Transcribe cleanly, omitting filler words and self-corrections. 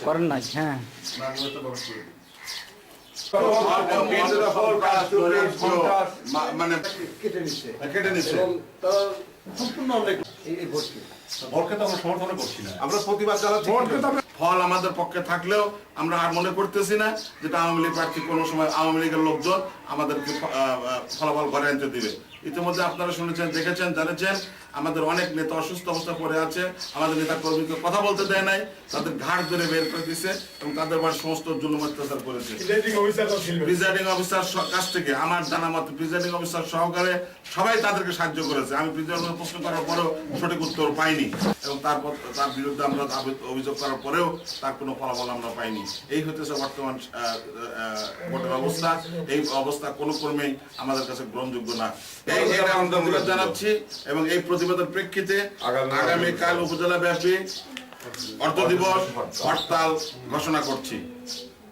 করেন নাই। হ্যাঁ মানে কেটে নিচ্ছে ভোটকে তো আমরা সমর্থন করছি না, আমরা প্রতিবাদ জানাচ্ছি। ফল আমাদের পক্ষে থাকলেও আমরা আর মনে করতেছি না যেটা আওয়ামী লীগ প্রার্থী কোনো সময় আওয়ামী লীগের লোকজন আমাদেরকে ফলাফল ঘরে আনতে দিবে। ইতিমধ্যে আপনারা শুনেছেন, দেখেছেন, জানেছেন আমাদের অনেক নেতা অসুস্থ অবস্থা পড়ে আছে, আমাদের নেতা কর্মীকে কথা বলতে দেয় নাই, তাদের ঘাট ধরে বের করে দিচ্ছে এবং তাদের বাড়ি সমস্ত জুলুম অত্যাচার করেছে। প্রিজাইডিং অফিসার কাছ থেকে আমার জানা মতো প্রিজাইডিং অফিসার সহকারে সবাই তাদেরকে সাহায্য করেছে। আমি প্রিজাইডিং প্রশ্ন করার পরেও সঠিক উত্তর পাইনি এবং তারপর তার বিরুদ্ধে আমরা অভিযোগ করার পরেও তার কোনো ফলাফল আমরা পাইনি। এই হতেছে বর্তমান ভোটের অবস্থা। এই অবস্থা কোনো ক্রমেই আমাদের কাছে গ্রহণযোগ্য না। আমরা প্রতিবাদ জানাচ্ছি এবং এই প্রতিবাদের প্রেক্ষিতে আগামীকাল উপজেলা ব্যাপী অর্থ দিবস হরতাল ঘোষণা করছি।